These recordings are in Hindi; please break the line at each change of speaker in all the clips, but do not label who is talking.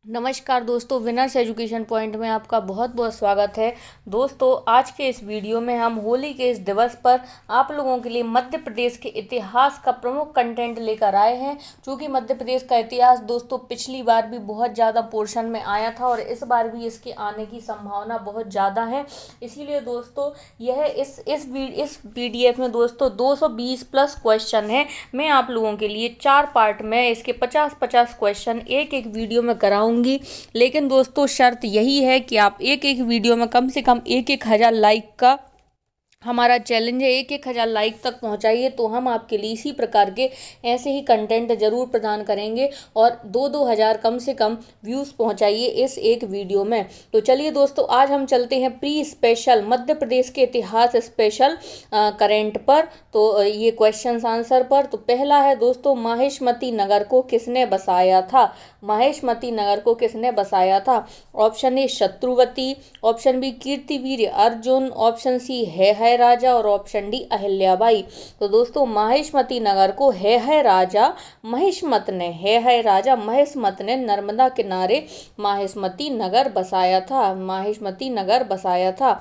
नमस्कार दोस्तों, विनर्स एजुकेशन पॉइंट में आपका बहुत बहुत स्वागत है। दोस्तों, आज के इस वीडियो में हम होली के इस दिवस पर आप लोगों के लिए मध्य प्रदेश के इतिहास का प्रमुख कंटेंट लेकर आए हैं। क्योंकि मध्य प्रदेश का इतिहास दोस्तों पिछली बार भी बहुत ज़्यादा पोर्शन में आया था और इस बार भी इसके आने की संभावना बहुत ज़्यादा है। इसीलिए दोस्तों यह इस PDF में दोस्तों 220 प्लस क्वेश्चन है। मैं आप लोगों के लिए 4 पार्ट में इसके 50-50 क्वेश्चन एक एक वीडियो में कराऊंगी। लेकिन दोस्तों शर्त यही है कि आप एक एक वीडियो में कम से कम 1,000 लाइक का हमारा चैलेंज है। 1,000 लाइक तक पहुंचाइए तो हम आपके लिए इसी प्रकार के ऐसे ही कंटेंट जरूर प्रदान करेंगे और 2-2 हज़ार कम से कम व्यूज़ पहुंचाइए इस एक वीडियो में। तो चलिए दोस्तों, आज हम चलते हैं प्री स्पेशल मध्य प्रदेश के इतिहास स्पेशल करेंट पर। तो ये क्वेश्चन आंसर पर। तो पहला है दोस्तों, माहिष्मती नगर को किसने बसाया था? माहिष्मती नगर को किसने बसाया था? Option A Shatruvati, option B Kirtivir Arjun, option C है राजा और ऑप्शन डी अहिल्याबाई। तो दोस्तों माहिष्मती नगर को है राजा महिष्मत ने राजा महिष्मत ने नर्मदा किनारे माहिष्मती नगर बसाया था। माहिष्मती नगर बसाया था।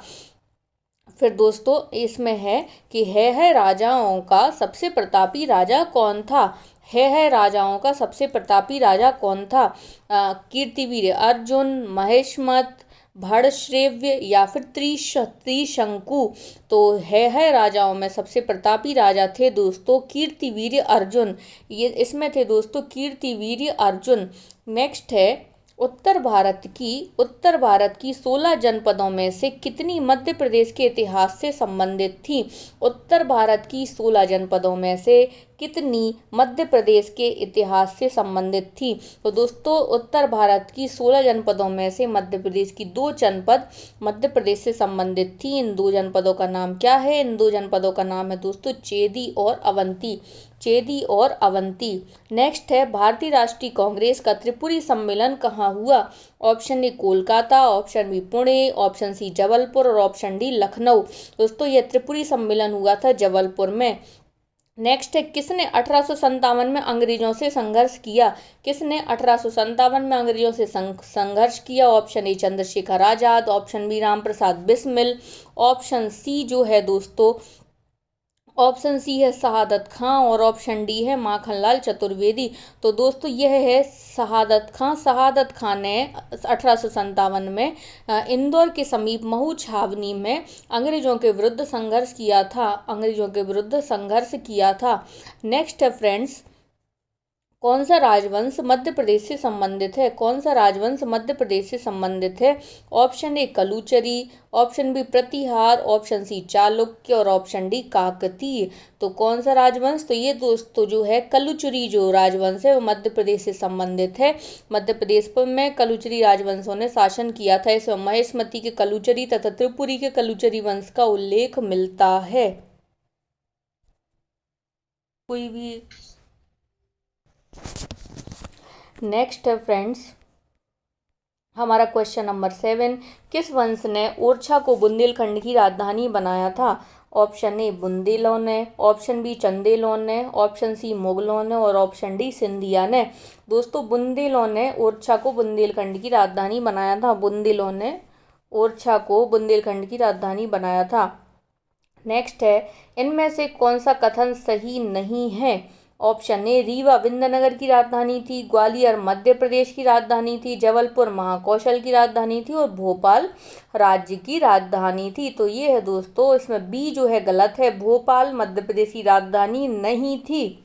फिर दोस्तों इसमें है कि है राजाओं का सबसे प्रतापी राजा कौन था? है राजाओं का सबसे प्रतापी राजा कौन था? कीर्तिवीर अर्जुन, महिष्मत, भड़श्रेव्य या फिर त्रिशंकु। तो है राजाओं में सबसे प्रतापी राजा थे दोस्तों कीर्तिवीर अर्जुन। ये इसमें थे दोस्तों कीर्तिवीर अर्जुन। नेक्स्ट है, उत्तर भारत की 16 जनपदों में से कितनी मध्य प्रदेश के इतिहास से संबंधित थी? उत्तर भारत की 16 जनपदों में से कितनी मध्य प्रदेश के इतिहास से संबंधित थी? तो दोस्तों उत्तर भारत की 16 जनपदों में से मध्य प्रदेश की 2 जनपद मध्य प्रदेश से संबंधित थी। इन 2 जनपदों का नाम क्या है? इन 2 जनपदों का नाम है दोस्तों चेदी और अवंती। चेदी और अवंती। नेक्स्ट है, भारतीय राष्ट्रीय कांग्रेस का त्रिपुरी सम्मेलन कहाँ हुआ? Option A Kolkata, option B Pune, option C Jabalpur और ऑप्शन डी लखनऊ। दोस्तों यह त्रिपुरी सम्मेलन हुआ था जबलपुर में। नेक्स्ट है, किसने 1857 में अंग्रेजों से संघर्ष किया? किसने 1857 में अंग्रेजों से संघर्ष किया? Option A Chandrashekhar Azad, option B Ramprasad Bismil, option C जो है दोस्तों ऑप्शन सी है शहादत खां और ऑप्शन डी है माखनलाल चतुर्वेदी। तो दोस्तों यह है शहादत खां। शहादत खां ने 1857 में इंदौर के समीप महू छावनी में अंग्रेजों के विरुद्ध संघर्ष किया था। अंग्रेजों के विरुद्ध संघर्ष किया था। नेक्स्ट है फ्रेंड्स, कौन सा राजवंश मध्य प्रदेश से संबंधित है? कौन सा राजवंश मध्य प्रदेश से संबंधित है? Option A Kalachuri, option B Pratihar, option C Chalukya और ऑप्शन डी काकतीय। तो कौन सा राजवंश? तो ये दोस्तों जो है कलुचरी जो राजवंश है वो मध्य प्रदेश से संबंधित है। मध्य प्रदेश पर में कलुचरी राजवंशों ने शासन किया था। इसमें महेशमती के कलुचरी तथा त्रिपुरी के कलुचरी वंश का उल्लेख मिलता है। कोई भी नेक्स्ट है फ्रेंड्स हमारा क्वेश्चन नंबर 7, किस वंश ने ओरछा को बुंदेलखंड की राजधानी बनाया था? ऑप्शन ए बुंदेलों ने, ऑप्शन बी चंदेलों ने, ऑप्शन सी मुगलों ने और ऑप्शन डी सिंधिया ने। दोस्तों बुंदेलों ने ओरछा को बुंदेलखंड की राजधानी बनाया था। बुंदेलों ने ओरछा को बुंदेलखंड की राजधानी बनाया था। नेक्स्ट है, इनमें से कौन सा कथन सही नहीं है? ऑप्शन ए रीवा विंध्यनगर की राजधानी थी, ग्वालियर मध्य प्रदेश की राजधानी थी, जबलपुर महाकौशल की राजधानी थी और भोपाल राज्य की राजधानी थी। तो ये है दोस्तों, इसमें बी जो है गलत है। भोपाल मध्य प्रदेश की राजधानी नहीं थी।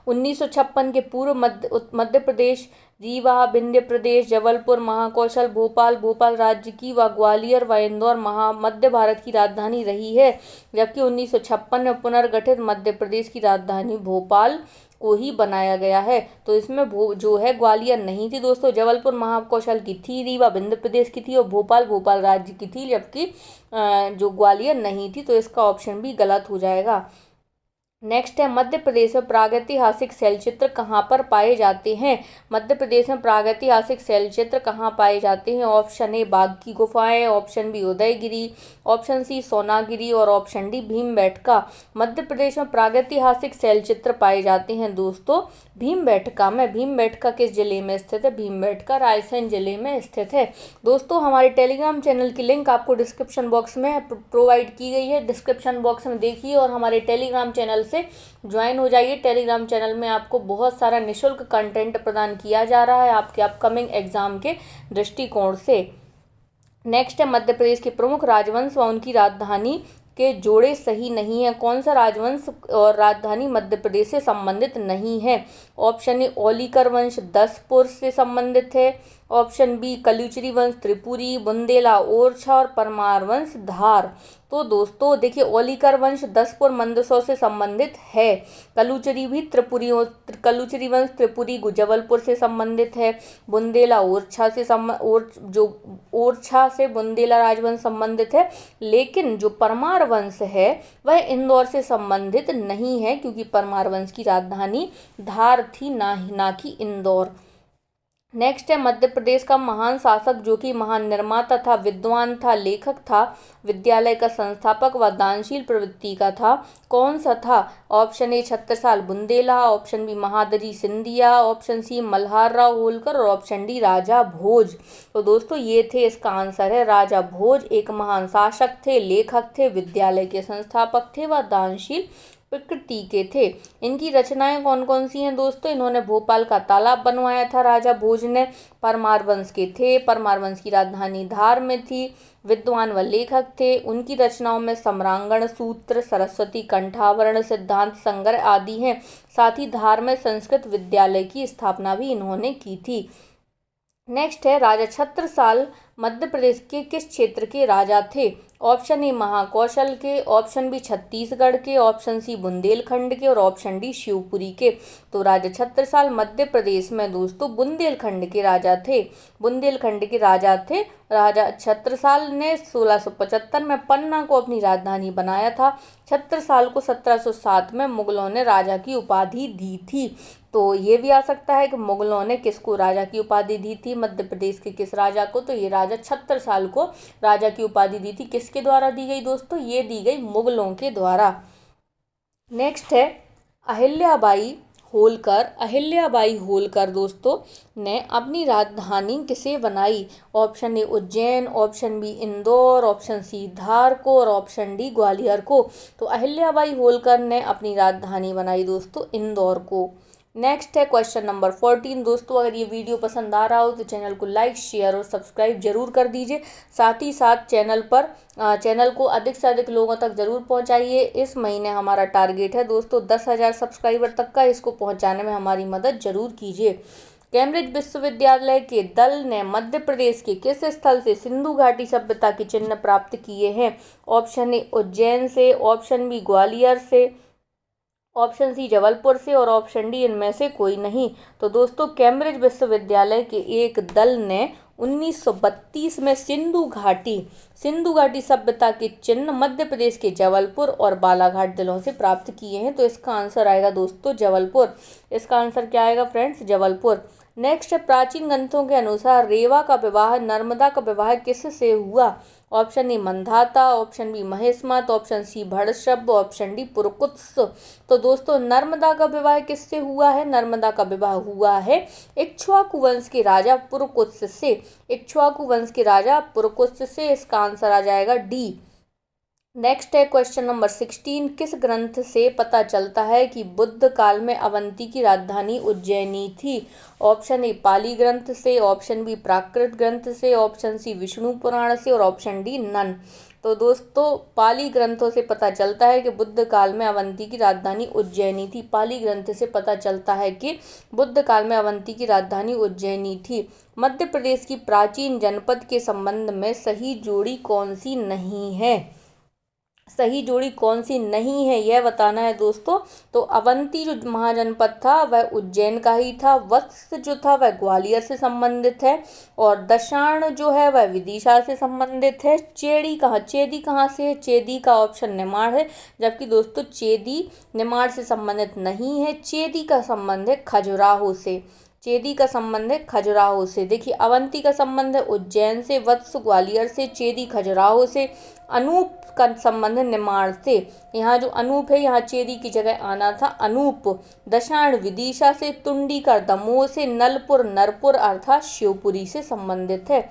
1956 के पूर्व मध्य प्रदेश रीवा, विंध्य प्रदेश, जबलपुर, महाकौशल, भोपाल राज्य की व ग्वालियर व इंदौर मध्य भारत की राजधानी रही है। जबकि 1956 में पुनर्गठित मध्य प्रदेश की राजधानी भोपाल को ही बनाया गया है। तो इसमें जो है ग्वालियर नहीं थी दोस्तों, जबलपुर महाकौशल की थी, रीवा विंध्य प्रदेश की थी और भोपाल राज्य की थी, जबकि जो ग्वालियर नहीं थी। तो इसका ऑप्शन भी गलत हो जाएगा। नेक्स्ट है मध्य प्रदेश में प्रागैतिहासिक शैलचित्र कहाँ पर पाए जाते हैं। मध्य प्रदेश में प्रागैतिहासिक शैलचित्र कहाँ पाए जाते हैं। ऑप्शन ए बाघ की गुफाएं, option B Udayagiri, option C Sonagiri और ऑप्शन डी भीमबेटका। मध्य प्रदेश में प्रागैतिहासिक शैलचित्र पाए जाते हैं दोस्तों भीमबेटका में। भीमबेटका किस जिले में स्थित है। भीमबेटका रायसेन जिले में स्थित है। दोस्तों हमारे टेलीग्राम चैनल की लिंक आपको डिस्क्रिप्शन बॉक्स में प्रोवाइड की गई है। डिस्क्रिप्शन बॉक्स में देखिए और हमारे टेलीग्राम चैनल से ज्वाइन हो जाइए। टेलीग्राम चैनल में आपको बहुत सारा निःशुल्क कंटेंट प्रदान किया जा रहा है आपके अपकमिंग एग्जाम के दृष्टिकोण से। नेक्स्ट है मध्य प्रदेश के प्रमुख राजवंश व उनकी राजधानी के जोड़े सही नहीं है। कौन सा राजवंश और राजधानी मध्य प्रदेश से संबंधित नहीं है। ऑप्शन ए ओलिकर वंश दसपुर से संबंधित है, ऑप्शन बी कलुचरी वंश त्रिपुरी, बुंदेला ओरछा और परमार वंश धार। तो दोस्तों देखिए ओलिकर वंश दसपुर मंदसौर से संबंधित है, कलुचरी वंश त्रिपुरी जबलपुर से संबंधित है, बुंदेला ओरछा से बुंदेला राजवंश संबंधित है, लेकिन जो परमार वंश है वह इंदौर से संबंधित नहीं है क्योंकि परमार वंश की राजधानी धार थी ना कि इंदौर। नेक्स्ट है मध्य प्रदेश का महान शासक जो कि महान निर्माता था, विद्वान था, लेखक था, विद्यालय का संस्थापक व दानशील प्रवृत्ति का था, कौन सा था। Option A Chhatrasal Bundela, option B Mahadji Scindia, option C Malhar Rao Holkar और ऑप्शन डी राजा भोज। तो दोस्तों ये थे, इसका आंसर है राजा भोज। एक महान शासक थे, लेखक थे, विद्यालय के संस्थापक थे व दानशील प्रकृति के थे। इनकी रचनाएं कौन कौन सी हैं दोस्तों। इन्होंने भोपाल का तालाब बनवाया था राजा भोज ने, परमार वंश के थे, परमार वंश की राजधानी धार में थी, विद्वान व लेखक थे। उनकी रचनाओं में सम्रांगण सूत्र, सरस्वती कंठावरण, सिद्धांत संग्रह आदि हैं। साथ ही धार में संस्कृत विद्यालय की स्थापना भी इन्होंने की थी। नेक्स्ट है राजा छत्रसाल मध्य प्रदेश के किस क्षेत्र के राजा थे। ऑप्शन ए महाकौशल के, ऑप्शन बी छत्तीसगढ़ के, ऑप्शन सी बुंदेलखंड के और ऑप्शन डी शिवपुरी के। तो राजा छत्रसाल मध्य प्रदेश में दोस्तों बुंदेलखंड के राजा थे। बुंदेलखंड के राजा थे। राजा छत्रसाल ने 1675 में पन्ना को अपनी राजधानी बनाया था। छत्रसाल को 1707 में मुगलों ने राजा की उपाधि दी थी। तो ये भी आ सकता है कि मुगलों ने किसको राजा की उपाधि दी थी, मध्य प्रदेश के किस राजा को। तो ये राजा छत्रसाल को राजा की उपाधि दी थी। किसके द्वारा दी गई दोस्तों, ये दी गई मुगलों के द्वारा। नेक्स्ट है अहिल्याबाई होलकर। अहिल्याबाई होलकर दोस्तों ने अपनी राजधानी किसे बनाई। Option A Ujjain, option B Indore, option C Dhar को और ऑप्शन डी ग्वालियर को। तो अहिल्याबाई होलकर ने अपनी राजधानी बनाई दोस्तों इंदौर को। नेक्स्ट है क्वेश्चन नंबर 14 दोस्तों, अगर ये वीडियो पसंद आ रहा हो तो चैनल को लाइक, शेयर और सब्सक्राइब जरूर कर दीजिए। साथ ही साथ चैनल को अधिक से अधिक लोगों तक जरूर पहुंचाइए। इस महीने हमारा टारगेट है दोस्तों 10,000 सब्सक्राइबर तक का, इसको पहुंचाने में हमारी मदद जरूर कीजिए। कैम्ब्रिज विश्वविद्यालय के दल ने मध्य प्रदेश के किस स्थल से सिंधु घाटी सभ्यता के चिन्ह प्राप्त किए हैं। ऑप्शन ए उज्जैन से, ऑप्शन बी ग्वालियर से, ऑप्शन सी जबलपुर से और ऑप्शन डी इनमें से कोई नहीं। तो दोस्तों कैम्ब्रिज विश्वविद्यालय के एक दल ने 1932 में सिंधु घाटी सभ्यता के चिन्ह मध्य प्रदेश के जबलपुर और बालाघाट जिलों से प्राप्त किए हैं। तो इसका आंसर आएगा दोस्तों जबलपुर। इसका आंसर क्या आएगा फ्रेंड्स, जबलपुर। नेक्स्ट, प्राचीन ग्रंथों के अनुसार रेवा का विवाह नर्मदा का विवाह किससे हुआ। Option A Mandhata, option B Maheshmat, option C Bharatshabd, option D Purukutsa. तो दोस्तों नर्मदा का विवाह किससे हुआ है। नर्मदा का विवाह हुआ है इक्ष्वाकु वंश के राजा पुरकुत्स से। इक्ष्वाकु वंश के राजा पुरकुत्स से। इसका आंसर आ जाएगा डी। नेक्स्ट है क्वेश्चन नंबर 16, किस ग्रंथ से पता चलता है कि बुद्ध काल में अवंती की राजधानी उज्जैनी थी। ऑप्शन ए पाली ग्रंथ से, ऑप्शन बी प्राकृत ग्रंथ से, ऑप्शन सी विष्णु पुराण से और ऑप्शन डी नन। तो दोस्तों पाली ग्रंथों से पता चलता है कि बुद्ध काल में अवंती की राजधानी उज्जैनी थी। पाली ग्रंथ से पता चलता है कि बुद्ध काल में अवंती की राजधानी उज्जैनी थी। मध्य प्रदेश की प्राचीन जनपद के संबंध में सही जोड़ी कौन सी नहीं है। सही जोड़ी कौन सी नहीं है यह बताना है दोस्तों। तो अवंती जो महाजनपद था वह उज्जैन का ही था, वत्स जो था वह ग्वालियर से संबंधित है, और दशाण जो है वह विदिशा से संबंधित है। चेदी कहाँ से है? चेदी का ऑप्शन निमाड़ है, जबकि दोस्तों चेदी निमाड़ से संबंधित नहीं है। चेदी का संबंध है खजुराहो से। चेदी का संबंध है खजुराहो से। देखिए अवंती का संबंध है उज्जैन से, वत्स ग्वालियर से, चेदी खजुराहो से, अनूप का संबंध है निमाड़ से। यहाँ जो अनूप है यहाँ चेदी की जगह आना था अनूप। दशाण विदिशा से, तुंडी का दमोह से, नलपुर नरपुर अर्थात शिवपुरी से संबंधित है।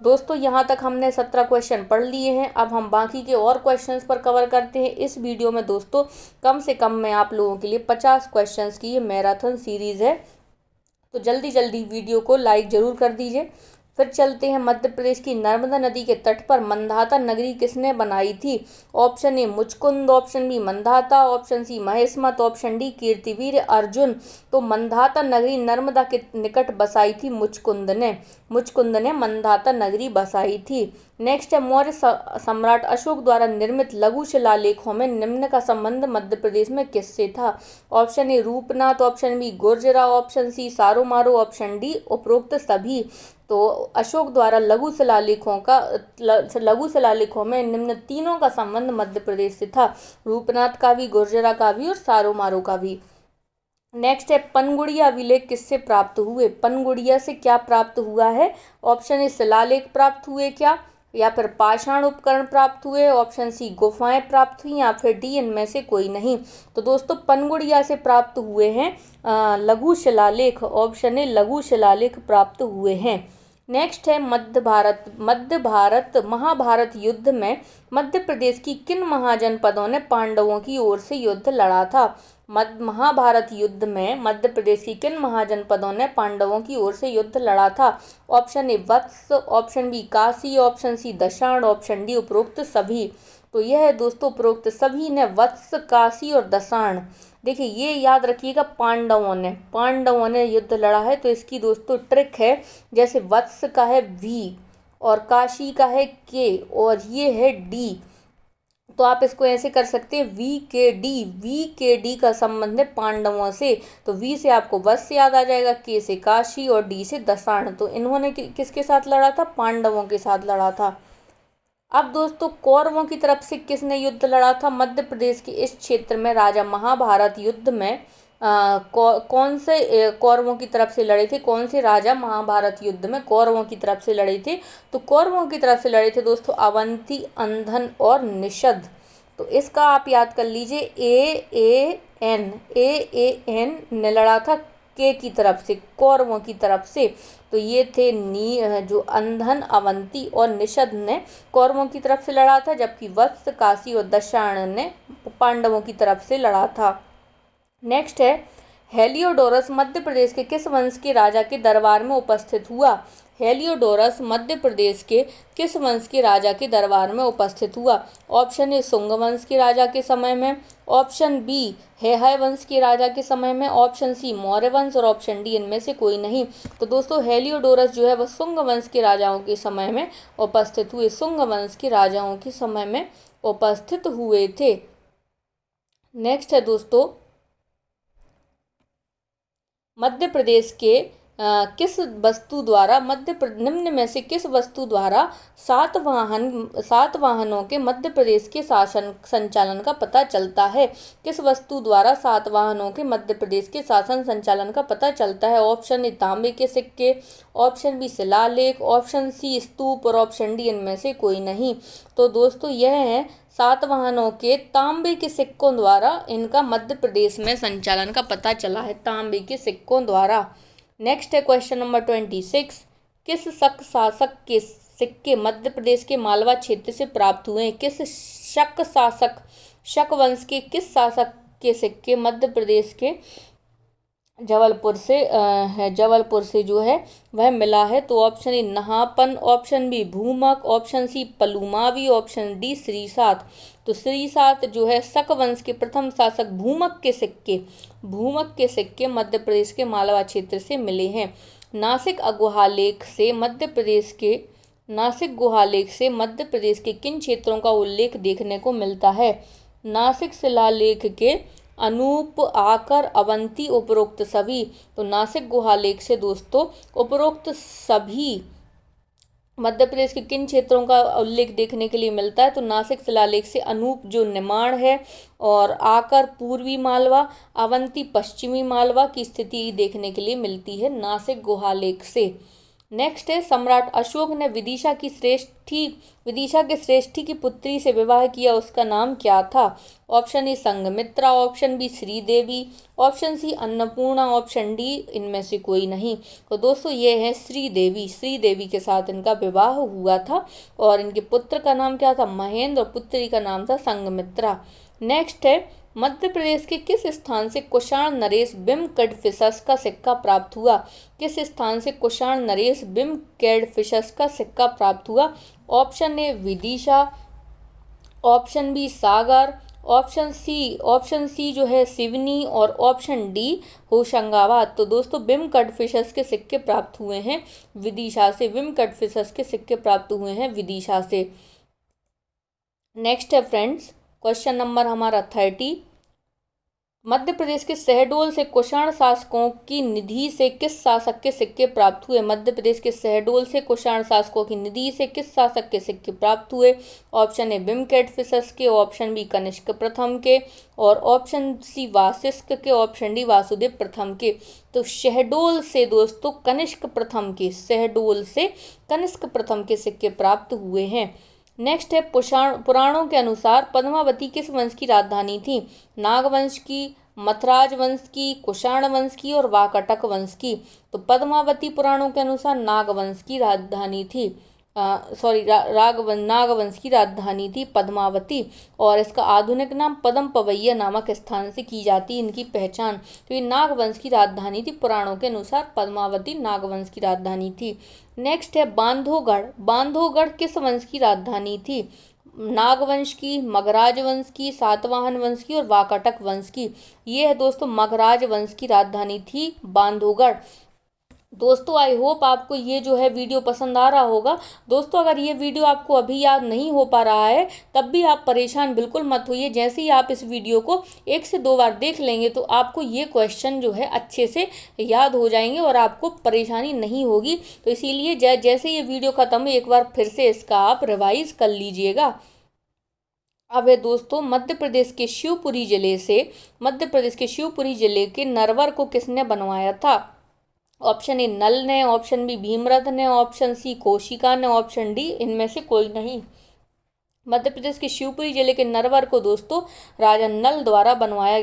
दोस्तों यहाँ तक हमने 17 क्वेश्चन पढ़ लिए हैं। अब हम बाकी के और क्वेश्चंस पर कवर करते हैं। इस वीडियो में दोस्तों कम से कम मैं आप लोगों के लिए 50 क्वेश्चंस की ये मैराथन सीरीज़ है, तो जल्दी जल्दी वीडियो को लाइक ज़रूर कर दीजिए। फिर चलते हैं, मध्य प्रदेश की नर्मदा नदी के तट पर मंधाता नगरी किसने बनाई थी? Option A Muchkund, option B Mandhata, option C Maheshmat, option D Kirtivir Arjun. तो मंधाता नगरी नर्मदा के निकट बसाई थी मुचकुंद ने मंधाता नगरी बसाई थी। नेक्स्ट है, मौर्य सम्राट अशोक द्वारा निर्मित लघु शिलालेखों में निम्न का संबंध मध्य प्रदेश में किससे था? Option A Rupnath, option B Gurjara, option C Saromaro, option D उपरोक्त सभी। तो अशोक द्वारा लघु शिलालेखों में निम्न तीनों का संबंध मध्य प्रदेश से था, रूपनाथ का भी, गुर्जरा का भी और सारोमारो का भी। नेक्स्ट है, पनगुड़िया अभिलेख किससे प्राप्त हुए? पनगुड़िया से क्या प्राप्त हुआ है? ऑप्शन ए शिलालेख प्राप्त हुए क्या, या फिर पाषाण उपकरण प्राप्त हुए, ऑप्शन सी गुफाएं प्राप्त हुई, या फिर डी इनमें से कोई नहीं। तो दोस्तों पनगुड़िया से प्राप्त हुए हैं लघु शिलालेख, ऑप्शन ए लघु शिलालेख प्राप्त हुए हैं। नेक्स्ट है, महाभारत युद्ध में मध्य प्रदेश की किन महाजनपदों ने पांडवों की ओर से युद्ध लड़ा था? महाभारत युद्ध में मध्य प्रदेश की किन महाजनपदों ने पांडवों की ओर से युद्ध लड़ा था? Option A Vatsa, option B Kashi, option C Dasharna, option D उपरोक्त सभी। तो यह है दोस्तों उपरोक्त सभी ने वत्स, काशी और दशाण। देखिए ये याद रखिएगा, पांडवों ने युद्ध लड़ा है, तो इसकी दोस्तों ट्रिक है, जैसे वत्स का है वी और काशी का है के और ये है डी, तो आप इसको ऐसे कर सकते हैं वी के डी का संबंध है पांडवों से। तो वी से आपको वत्स याद आ जाएगा, के से काशी और डी से दशाण। तो इन्होंने किसके साथ लड़ा था? पांडवों के साथ लड़ा था। अब दोस्तों कौरवों की तरफ से किसने युद्ध लड़ा था? मध्य प्रदेश के इस क्षेत्र में राजा महाभारत युद्ध में कौन से कौरवों की तरफ से लड़े थे? कौन से राजा महाभारत युद्ध में कौरवों की तरफ से लड़े थे? तो कौरवों की तरफ से लड़े थे दोस्तों अवंती, अंधन और निषद। तो इसका आप याद कर लीजिए, ए एन ने लड़ा था के की तरफ से, कौरवों की तरफ से। तो ये थे जो अंधन, अवंती और निषद ने कौरवों की तरफ से लड़ा था, जबकि वत्स, काशी और दशाण ने पांडवों की तरफ से लड़ा था। नेक्स्ट है, हेलियोडोरस मध्य प्रदेश के किस वंश के राजा के दरबार में उपस्थित हुआ? हेलियोडोरस मध्य प्रदेश के किस वंश के राजा के दरबार में उपस्थित हुआ? ऑप्शन ए शुंग वंश के राजा के समय में, ऑप्शन बी हेहय वंश के राजा के समय में, ऑप्शन सी मौर्य वंश और ऑप्शन डी इनमें से कोई नहीं। तो दोस्तों हेलियोडोरस जो है वह शुंग वंश के राजाओं के समय में उपस्थित हुए, शुंग वंश के राजाओं के समय में उपस्थित हुए थे। नेक्स्ट है दोस्तों, मध्य प्रदेश के किस वस्तु द्वारा निम्न में से किस वस्तु द्वारा सातवाहनों के मध्य प्रदेश के शासन संचालन का पता चलता है? किस वस्तु द्वारा सातवाहनों के मध्य प्रदेश के शासन संचालन का पता चलता है? ऑप्शन ए तांबे के सिक्के, ऑप्शन बी शिलालेख, ऑप्शन सी स्तूप और ऑप्शन डी इनमें से कोई नहीं। तो दोस्तों यह है सातवाहनों के तांबे के सिक्कों द्वारा इनका मध्य प्रदेश में संचालन का पता चला है, तांबे के सिक्कों द्वारा। नेक्स्ट है क्वेश्चन नंबर 26, किस शक शासक के सिक्के मध्य प्रदेश के मालवा क्षेत्र से प्राप्त हुए हैं? किस शक वंश के किस शासक के सिक्के मध्य प्रदेश के जबलपुर से जो है वह मिला है? तो option A Nahapana, option B Bhumaka, option C Pulumavi, option D Srisat. तो श्रीसात जो है शक वंश के प्रथम शासक भूमक के सिक्के मध्य प्रदेश के मालवा क्षेत्र से मिले हैं। नासिक अगुहा लेख से मध्य प्रदेश के नासिक गुहालेख से मध्य प्रदेश के किन क्षेत्रों का उल्लेख देखने को मिलता है? नासिक शिलालेख के अनूप, आकर, अवंती, उपरोक्त सभी। तो नासिक गुहालेख से दोस्तों उपरोक्त सभी मध्य प्रदेश के किन क्षेत्रों का उल्लेख देखने के लिए मिलता है? तो नासिक शिलालेख से अनूप जो निमाड़ है, और आकर पूर्वी मालवा, अवंती पश्चिमी मालवा की स्थिति देखने के लिए मिलती है नासिक गुहालेख से। नेक्स्ट है, सम्राट अशोक ने विदिशा के श्रेष्ठी की पुत्री से विवाह किया, उसका नाम क्या था? Option A Sanghamitra, option B Sridevi, option C Annapurna, option D इनमें से कोई नहीं। तो दोस्तों ये है श्रीदेवी के साथ इनका विवाह हुआ था, और इनके पुत्र का नाम क्या था? महेंद्र, और पुत्री का नाम था संघमित्रा। नेक्स्ट है, मध्य प्रदेश के किस स्थान से कुषाण नरेश बिम्केडफिशस का सिक्का प्राप्त हुआ? किस स्थान से कुषाण नरेश बिम्केडफिशस का सिक्का प्राप्त हुआ? Option A Vidisha, option B Sagar, option C जो है सिवनी, और ऑप्शन डी होशंगाबाद। तो दोस्तों बिम्केडफिशस के सिक्के प्राप्त हुए हैं विदिशा से, बिम्केडफिशस के सिक्के प्राप्त हुए हैं विदिशा से। नेक्स्ट है फ्रेंड्स, क्वेश्चन नंबर हमारा 30। मध्य प्रदेश के शहडोल से कुषाण शासकों की निधि से किस शासक के सिक्के प्राप्त हुए? मध्य प्रदेश के शहडोल से कुषाण शासकों की निधि से किस शासक के सिक्के प्राप्त हुए? ऑप्शन ए बिम्केडफिशस के, ऑप्शन बी कनिष्क प्रथम के, और ऑप्शन सी वाशिष्क के, ऑप्शन डी वासुदेव प्रथम के। तो शहडोल से दोस्तों कनिष्क प्रथम के, शहडोल से कनिष्क प्रथम के सिक्के प्राप्त हुए हैं। नेक्स्ट है, पुराणों के अनुसार पद्मावती किस वंश की राजधानी थी? नागवंश की, मथराज वंश की, कुषाण वंश की, और वाकाटक वंश की। तो पद्मावती पुराणों के अनुसार नागवंश की राजधानी थी, नागवंश की राजधानी थी पद्मावती, और इसका आधुनिक नाम पदम पवैया नामक स्थान से की जाती इनकी पहचान। तो ये नागवंश की राजधानी थी, पुराणों के अनुसार पद्मावती नागवंश की राजधानी थी। नेक्स्ट है, बांधवगढ़ किस वंश की राजधानी थी? नागवंश की, मगराज वंश की, सातवाहन वंश की, और वाकाटक वंश की। ये है दोस्तों मगराज वंश की राजधानी थी बांधवगढ़। दोस्तों आई होप आपको ये जो है वीडियो पसंद आ रहा होगा। दोस्तों अगर ये वीडियो आपको अभी याद नहीं हो पा रहा है तब भी आप परेशान बिल्कुल मत होइए। जैसे ही आप इस वीडियो को 1 से 2 बार देख लेंगे तो आपको ये क्वेश्चन जो है अच्छे से याद हो जाएंगे और आपको परेशानी नहीं होगी। तो इसीलिए जैसे ये वीडियो ख़त्म हो एक बार फिर से इसका आप रिवाइज कर लीजिएगा। अब है दोस्तों, मध्य प्रदेश के शिवपुरी जिले के नरवर को किसने बनवाया था? ऑप्शन ए नल ने, ऑप्शन बी भीमरथ ने, ऑप्शन सी कोशिका ने, ऑप्शन डी इनमें से कोई नहीं। मध्य प्रदेश के शिवपुरी जिले के नरवर को दोस्तों राजा नल द्वारा बनवाया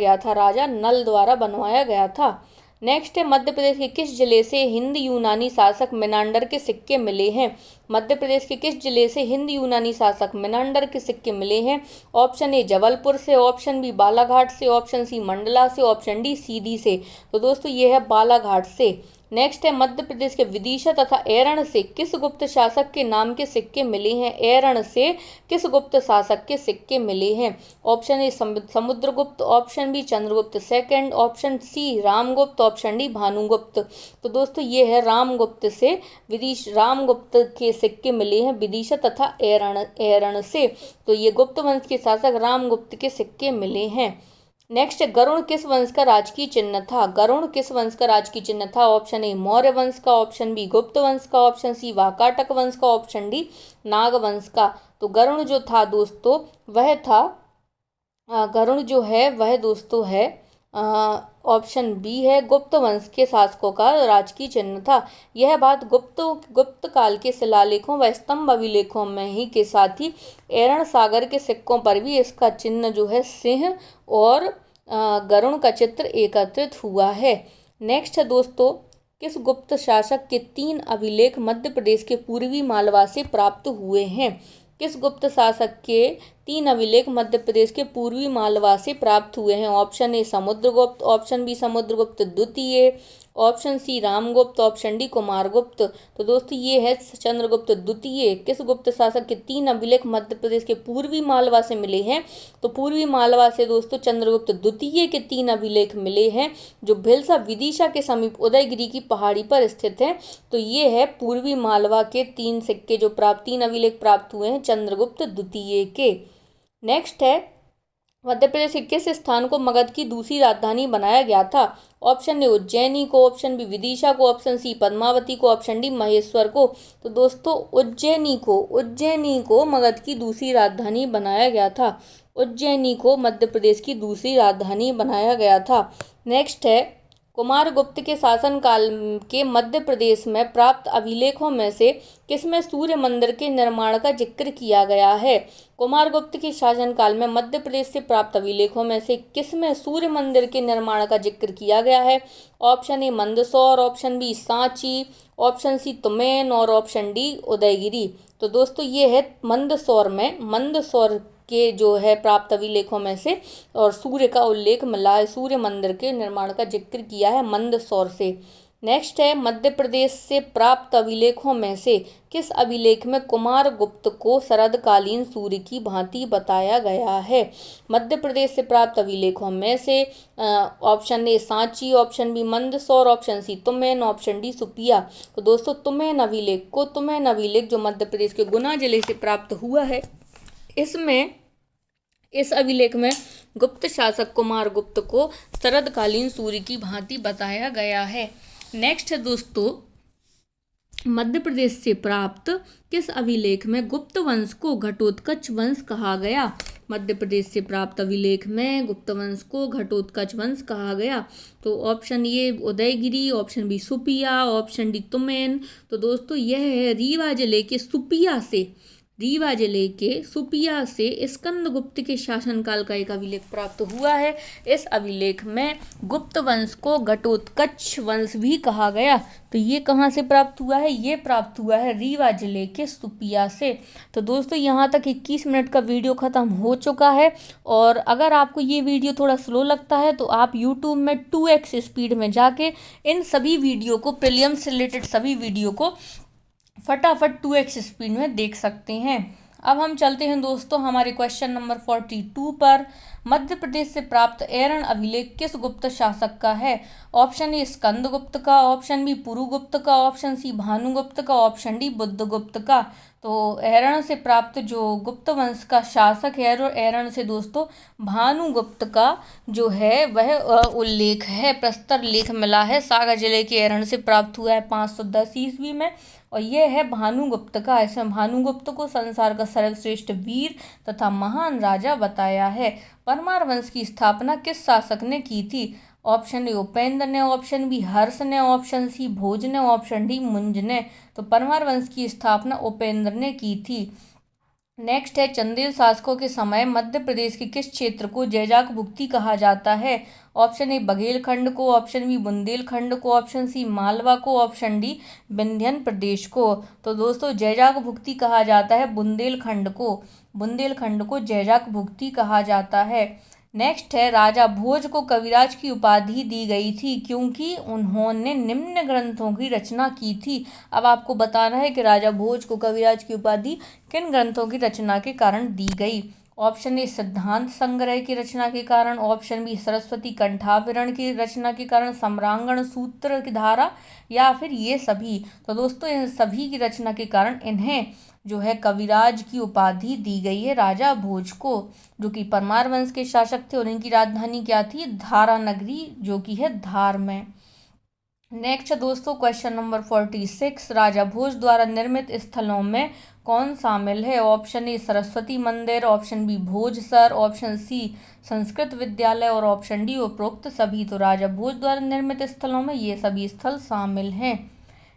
गया था। नेक्स्ट है, मध्य प्रदेश के किस जिले से हिंद यूनानी शासक मेनांडर के सिक्के मिले हैं? मध्य प्रदेश के किस जिले से हिंद यूनानी शासक मेनांडर के सिक्के मिले हैं? ऑप्शन ए जबलपुर से, ऑप्शन बी बालाघाट से, ऑप्शन सी मंडला से, ऑप्शन डी सीधी से। तो दोस्तों ये है बालाघाट से। नेक्स्ट है, मध्य प्रदेश के विदिशा तथा एरण से किस गुप्त शासक के नाम के सिक्के मिले हैं? एरण से किस गुप्त शासक के सिक्के मिले हैं? Option A Samudragupta, option B Chandragupta second, option C Ramagupta, option D Bhanugupta. तो दोस्तों ये है रामगुप्त के सिक्के मिले हैं विदिशा तथा एरण से। तो ये गुप्त वंश के शासक रामगुप्त के सिक्के मिले हैं। नेक्स्ट, गरुड़ किस वंश का राजकीय चिन्ह था? ऑप्शन ए मौर्य वंश का, ऑप्शन बी गुप्त वंश का, ऑप्शन सी वाकाटक वंश का, ऑप्शन डी नागवंश का। तो गरुड़ जो था दोस्तों है ऑप्शन बी है गुप्त वंश के शासकों का राजकीय चिन्ह था। यह बात गुप्त काल के शिलालेखों व स्तंभ अभिलेखों में ही के साथ ही एरण सागर के सिक्कों पर भी इसका चिन्ह जो है सिंह और गरुड़ का चित्र एकत्रित हुआ है। नेक्स्ट है दोस्तों, किस गुप्त शासक के 3 अभिलेख मध्य प्रदेश के पूर्वी मालवा से प्राप्त हुए हैं? किस गुप्त शासक के तीन अभिलेख मध्य प्रदेश के पूर्वी मालवा से प्राप्त हुए हैं। Option A Samudragupta, option B Samudragupta द्वितीय, option C Ramagupta, option D Kumaragupta. तो दोस्तों ये है चंद्रगुप्त द्वितीय। किस गुप्त शासक के तीन अभिलेख मध्य प्रदेश के पूर्वी मालवा से मिले हैं? तो पूर्वी मालवा से दोस्तों चंद्रगुप्त द्वितीय के तीन अभिलेख मिले हैं, जो भिलसा विदिशा के समीप उदयगिरी की पहाड़ी पर स्थित है। तो ये है पूर्वी मालवा के तीन सिक्के जो तीन अभिलेख प्राप्त हुए हैं चंद्रगुप्त द्वितीय के। नेक्स्ट है, मध्य प्रदेश के किस स्थान को मगध की दूसरी राजधानी बनाया गया था? ऑप्शन ए उज्जैनी को, ऑप्शन बी विदिशा को, ऑप्शन सी पद्मावती को, ऑप्शन डी महेश्वर को। तो दोस्तों उज्जैनी को मगध की दूसरी राजधानी बनाया गया था। उज्जैनी को मध्य प्रदेश की दूसरी राजधानी बनाया गया था। नेक्स्ट है, कुमारगुप्त के शासनकाल के मध्य प्रदेश में प्राप्त अभिलेखों में से किसमें सूर्य मंदिर के निर्माण का जिक्र किया गया है? कुमारगुप्त के शासनकाल में मध्य प्रदेश से प्राप्त अभिलेखों में से किसमें सूर्य मंदिर के निर्माण का जिक्र किया गया है? Option A Mandsaur, option B Sanchi, option C Tumain और ऑप्शन डी उदयगिरी। तो दोस्तों ये है मंदसौर के जो है प्राप्त अभिलेखों में से और सूर्य का उल्लेख मिला है, सूर्य मंदिर के निर्माण का जिक्र किया है मंदसौर से। नेक्स्ट है, मध्य प्रदेश से प्राप्त अभिलेखों में से किस अभिलेख में कुमारगुप्त को शरदकालीन सूर्य की भांति बताया गया है? मध्य प्रदेश से प्राप्त अभिलेखों में से option A Sanchi, option B Mandsaur, option C Tumain, option D Supia. तो दोस्तों तुमैन अभिलेख जो मध्य प्रदेश के गुना जिले से प्राप्त हुआ है, इस अभिलेख में गुप्त शासक कुमारगुप्त को शरदकालीन सूर्य की भांति बताया गया है। नेक्स्ट है दोस्तों, मध्य प्रदेश से प्राप्त किस अभिलेख में गुप्त वंश को घटोत्कच वंश कहा गया? मध्य प्रदेश से प्राप्त अभिलेख में गुप्त वंश को घटोत्कच वंश कहा गया। तो option A Udayagiri, option B Supia, option D Tumain. तो दोस्तों यह है रीवा जिले के सुपिया से स्कंदगुप्त के शासनकाल का एक अभिलेख प्राप्त हुआ है। इस अभिलेख में गुप्त वंश को घटोत्कच वंश भी कहा गया। तो ये कहाँ से प्राप्त हुआ है? ये प्राप्त हुआ है रीवा जिले के सुपिया से। तो दोस्तों यहाँ तक 21 मिनट का वीडियो ख़त्म हो चुका है। और अगर आपको ये वीडियो थोड़ा स्लो लगता है तो आप यूट्यूब में 2x स्पीड में जाके इन सभी वीडियो को, प्रीलिम्स से रिलेटेड सभी वीडियो को फटाफट 2x स्पीड में देख सकते हैं। अब हम चलते हैं दोस्तों हमारे क्वेश्चन नंबर 42 पर। मध्य प्रदेश से प्राप्त एरण अभिलेख किस गुप्त शासक का है? ऑप्शन ए स्कंदगुप्त का, ऑप्शन बी पुरुगुप्त का, ऑप्शन सी भानुगुप्त का, ऑप्शन डी बुद्धगुप्त का। तो एरण से प्राप्त जो गुप्त वंश का शासक है, और एरण से दोस्तों भानुगुप्त का जो है वह उल्लेख है, प्रस्तर लेख मिला है। सागर जिले के एरण से प्राप्त हुआ है 510 ईस्वी में, और यह है भानुगुप्त का। इसमें भानुगुप्त को संसार का सर्वश्रेष्ठ वीर तथा महान राजा बताया है। परमार वंश की स्थापना किस शासक ने की थी? ऑप्शन ए उपेंद्र ने, ऑप्शन बी हर्ष ने, ऑप्शन सी भोज ने, ऑप्शन डी मुंज ने। तो परमार वंश की स्थापना उपेंद्र ने की थी। नेक्स्ट है, चंदेल शासकों के समय मध्य प्रदेश के किस क्षेत्र को जैजाक भुक्ति कहा जाता है? ऑप्शन ए बघेलखंड को, ऑप्शन बी बुंदेलखंड को, ऑप्शन सी मालवा को, ऑप्शन डी विंध्यन प्रदेश को। तो दोस्तों जैजाक भुक्ति कहा जाता है बुंदेलखंड को जैजाक भुक्ति कहा जाता है। नेक्स्ट है, राजा भोज को कविराज की उपाधि दी गई थी क्योंकि उन्होंने निम्न ग्रंथों की रचना की थी। अब आपको बताना है कि राजा भोज को कविराज की उपाधि किन ग्रंथों की रचना के कारण दी गई। ऑप्शन ए सिद्धांत संग्रह की रचना के कारण, ऑप्शन बी सरस्वती कंठावरण की रचना के कारण, सम्रांगण सूत्र की धारा, या फिर ये सभी। तो दोस्तों इन सभी की रचना के कारण इन्हें जो है कविराज की उपाधि दी गई है राजा भोज को, जो कि परमार वंश के शासक थे। और इनकी राजधानी क्या थी? धारा नगरी, जो कि है धार में। नेक्स्ट दोस्तों क्वेश्चन नंबर 46, राजा भोज द्वारा निर्मित स्थलों में कौन शामिल है? Option A Saraswati Mandir, option B Bhojsar, option C Sanskrit विद्यालय और ऑप्शन डी उपरोक्त सभी। तो राजा भोज द्वारा निर्मित स्थलों में ये सभी स्थल शामिल हैं।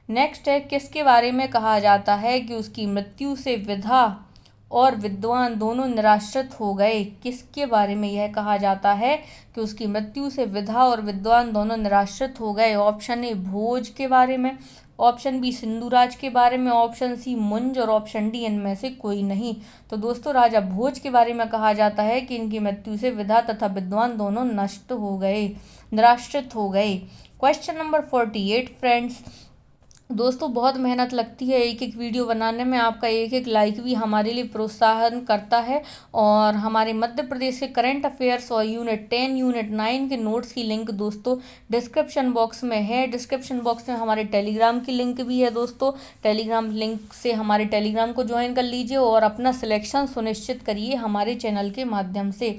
नेक्स्ट है, किसके बारे में कहा जाता है कि उसकी मृत्यु से विधा और विद्वान दोनों निराश्रित हो गए? किसके बारे में यह कहा जाता है कि उसकी मृत्यु से विधा और विद्वान दोनों निराश्रित हो गए? ऑप्शन ए भोज के बारे में, ऑप्शन बी सिंधु राज के बारे में, ऑप्शन सी मुंज और ऑप्शन डी इनमें से कोई नहीं। तो दोस्तों राजा भोज के बारे में कहा जाता है कि इनकी मृत्यु से विधा तथा विद्वान दोनों नष्ट हो गए, निराश्रित हो गए। क्वेश्चन नंबर 48 फ्रेंड्स, दोस्तों बहुत मेहनत लगती है एक एक वीडियो बनाने में, आपका एक एक लाइक भी हमारे लिए प्रोत्साहन करता है। और हमारे मध्य प्रदेश के करंट अफेयर्स और यूनिट 10 यूनिट 9 के नोट्स की लिंक दोस्तों डिस्क्रिप्शन बॉक्स में है। डिस्क्रिप्शन बॉक्स में हमारे टेलीग्राम की लिंक भी है दोस्तों, टेलीग्राम लिंक से हमारे टेलीग्राम को ज्वाइन कर लीजिए और अपना सिलेक्शन सुनिश्चित करिए हमारे चैनल के माध्यम से।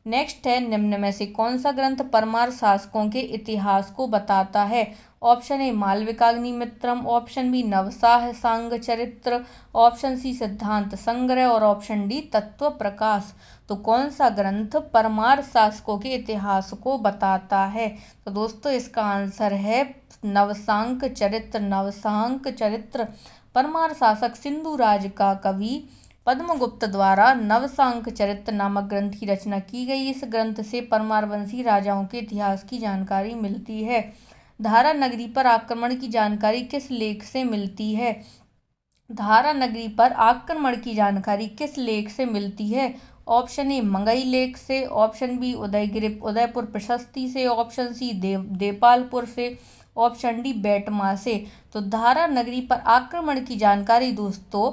नेक्स्ट है, निम्न में से कौन सा ग्रंथ परमार शासकों के इतिहास को बताता है? Option A Malavikagnimitram, option B Navasahasanka Charitra, option C सिद्धांत संग्रह और ऑप्शन डी तत्व प्रकाश। तो कौन सा ग्रंथ परमार शासकों के इतिहास को बताता है? तो दोस्तों इसका आंसर है नवसांक चरित्र। नवसांक चरित्र परमार शासक सिंधु राज का कवि पद्मगुप्त द्वारा नवसांक चरित्र नामक ग्रंथ की रचना की गई। इस ग्रंथ से परमार वंशी राजाओं के इतिहास की जानकारी मिलती है। धारा नगरी पर आक्रमण की जानकारी किस लेख से मिलती है? धारा नगरी पर आक्रमण की जानकारी किस लेख से मिलती है? ऑप्शन ए मंगई लेख से, ऑप्शन बी उदयपुर प्रशस्ति से, ऑप्शन सी देपालपुर से, ऑप्शन डी बेटमा से। तो धारा नगरी पर आक्रमण की जानकारी दोस्तों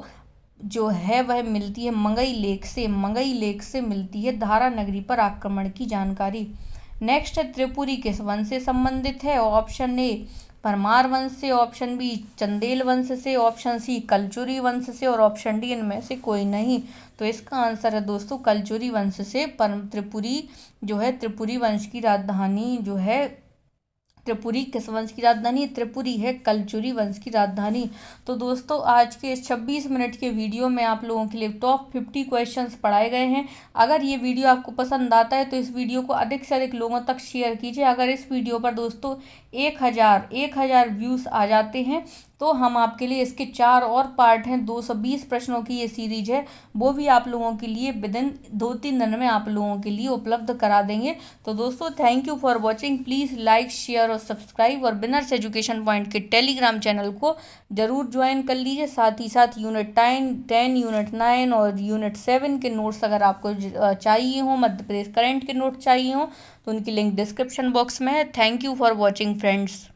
जो है वह मिलती है मंगई लेख से। मंगई लेख से मिलती है धारा नगरी पर आक्रमण की जानकारी। नेक्स्ट है, त्रिपुरी किस वंश से संबंधित है? ऑप्शन ए परमार वंश से, ऑप्शन बी चंदेल वंश से, ऑप्शन सी कलचुरी वंश से और ऑप्शन डी इनमें से कोई नहीं। तो इसका आंसर है दोस्तों कलचुरी वंश से। त्रिपुरी जो है, त्रिपुरी वंश की राजधानी जो है, त्रिपुरी किस वंश की राजधानी? त्रिपुरी है कलचुरी वंश की राजधानी। तो दोस्तों आज के इस 26 मिनट के वीडियो में आप लोगों के लिए टॉप 50 क्वेश्चंस पढ़ाए गए हैं। अगर ये वीडियो आपको पसंद आता है तो इस वीडियो को अधिक से अधिक लोगों तक शेयर कीजिए। अगर इस वीडियो पर दोस्तों 1000 व्यूज़ आ जाते हैं तो हम आपके लिए इसके 4 और पार्ट हैं, 220 प्रश्नों की ये सीरीज है, वो भी आप लोगों के लिए विदिन 2-3 दिन में आप लोगों के लिए उपलब्ध करा देंगे। तो दोस्तों thank you for watching. Please like share और सब्सक्राइब और विनर्स एजुकेशन पॉइंट के टेलीग्राम चैनल को जरूर ज्वाइन कर लीजिए। साथ ही साथ यूनिट 10 यूनिट 9 और यूनिट 7 के नोट्स अगर आपको चाहिए हो, मध्य प्रदेश करंट के नोट्स चाहिए हो तो उनकी लिंक डिस्क्रिप्शन बॉक्स में है। Thank you for watching friends.